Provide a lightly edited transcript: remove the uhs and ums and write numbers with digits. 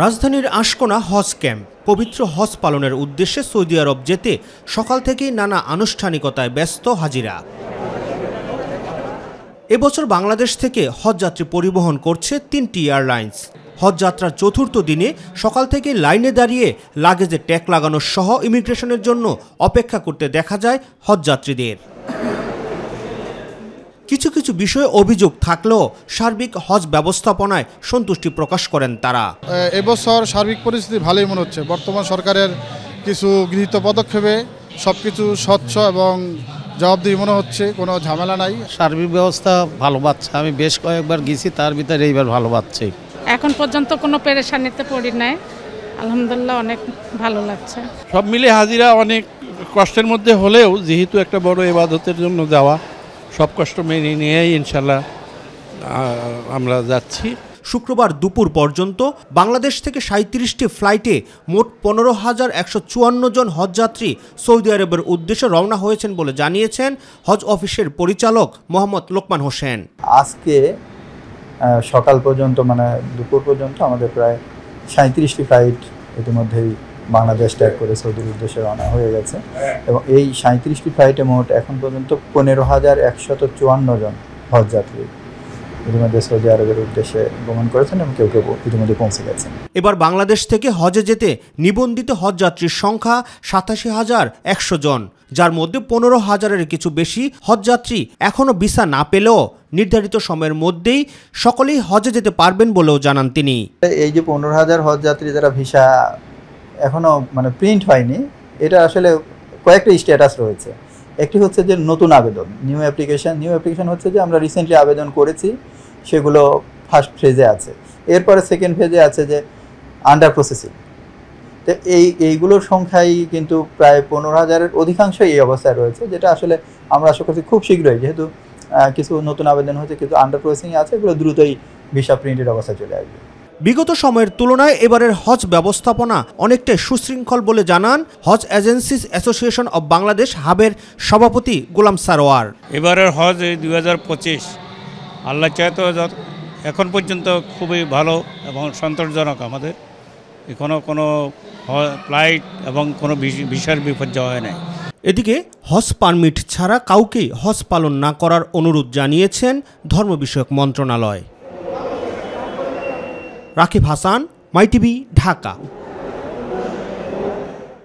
রাজধানীর আশকোনা হজ ক্যাম্প পবিত্র হজ পালনের উদ্দেশ্যে সৌদি আরব যেতে সকাল থেকেই নানা আনুষ্ঠানিকতায় ব্যস্ত হাজিরা। এবছর বাংলাদেশ থেকে হজযাত্রী পরিবহন করছে 3টি এয়ারলাইন্স। হজযাত্রার চতুর্থ দিনে সকাল থেকে লাইনে দাঁড়িয়ে লাগেজে ট্যাগ লাগানো সহ ইমিগ্রেশনের জন্য অপেক্ষা করতে দেখা যায় হজযাত্রীদের। কিছু কিছু বিষয়ে অভিযোগ থাকলেও সার্বিক হজ ব্যবস্থাপনায় সন্তুষ্টি প্রকাশ করেন তারা। এবছর সার্বিক পরিস্থিতি ভালোই মনে হচ্ছে। বর্তমান সরকারের কিছু গৃহীত পদক্ষেপে সবকিছু স্বচ্ছ এবং জবাবদিহি মনে হচ্ছে, কোনো ঝামেলা নাই। সার্বিক ব্যবস্থা ভালো পাচ্ছে। আমি বেশ কয়েকবার গেছি, তার ভিতরে এইবার ভালো পাচ্ছে। এখন পর্যন্ত কোনো পেরেশানিতে পড়ি নাই, আলহামদুলিল্লাহ অনেক ভালো লাগছে। সব মিলে হাজিরা অনেক কষ্টের মধ্যে হলেও যেহেতু একটা বড় ইবাদতের জন্য যাওয়া, সব কষ্ট মেনে নিয়েই ইনশাল্লাহ আমরা যাচ্ছি। শুক্রবার দুপুর পর্যন্ত বাংলাদেশ থেকে 37টি ফ্লাইটে মোট 15,154 জন হজযাত্রী সৌদি আরবের উদ্দেশ্যে রওনা হয়েছেন বলে জানিয়েছেন হজ অফিসের পরিচালক মোহাম্মদ লোকমান হোসেন। আজকে সকাল পর্যন্ত মানে দুপুর পর্যন্ত আমাদের প্রায় 37টি ফ্লাইট ইতিমধ্যেই বাংলাদেশ ত্যাগ করে সৌদির উদ্দেশ্যে রওনা হয়ে গেছে এবং এই 37টি ফ্লাইটে মোট এখন পর্যন্ত 15,154 জন হজযাত্রী ইতিমধ্যে সৌদি আরবের উদ্দেশ্যে গমন করেছেন এবং কেউ কেউ ইতিমধ্যে পৌঁছে গেছেন। এবার বাংলাদেশ থেকে হজে যেতে নিবন্ধিত হজযাত্রীর সংখ্যা 87,100 জন, যার মধ্যে 15,000-এর কিছু বেশি হজযাত্রী এখনও ভিসা না পেলেও নির্ধারিত সময়ের মধ্যেই সকলেই হজে যেতে পারবেন বলেও জানান তিনি। এই যে 15,000 হজযাত্রী যারা ভিসা এখনও মানে প্রিন্ট হয়নি, এটা আসলে কয়েকটা স্ট্যাটাস রয়েছে। একটি হচ্ছে যে নতুন আবেদন, নিউ অ্যাপ্লিকেশন হচ্ছে যে আমরা রিসেন্টলি আবেদন করেছি, সেগুলো ফার্স্ট ফেজে আছে। এরপরে সেকেন্ড ফেজে আছে যে আন্ডার প্রসেসিং। তো এইগুলোর সংখ্যাই কিন্তু প্রায় 15,000-এর অধিকাংশই এই অবস্থায় রয়েছে, যেটা আসলে আমরা আশা করছি খুব শীঘ্রই, যেহেতু কিছু নতুন আবেদন হয়েছে কিন্তু আন্ডার প্রসেসিংয়ে আছে, এগুলো দ্রুতই ভিসা প্রিন্টের অবস্থায় চলে আসবে। বিগত সময়ের তুলনায় এবারের হজ ব্যবস্থাপনা অনেকটাই সুশৃঙ্খল বলে জানান হজ এজেন্সিস অ্যাসোসিয়েশন অব বাংলাদেশ হাবের সভাপতি গোলাম সারোয়ার। এবারের হজ 2025 আল্লাহ চাইতো এখন পর্যন্ত খুবই ভালো এবং সন্তোষজনক। আমাদের এখনও কোনো ফ্লাইট এবং কোনো ভিসার বিপর্যয় হয় নাই। এদিকে হজ পারমিট ছাড়া কাউকেই হজ পালন না করার অনুরোধ জানিয়েছেন ধর্ম বিষয়ক মন্ত্রণালয়। রাকিব হাসান, মাই টিভি, ঢাকা।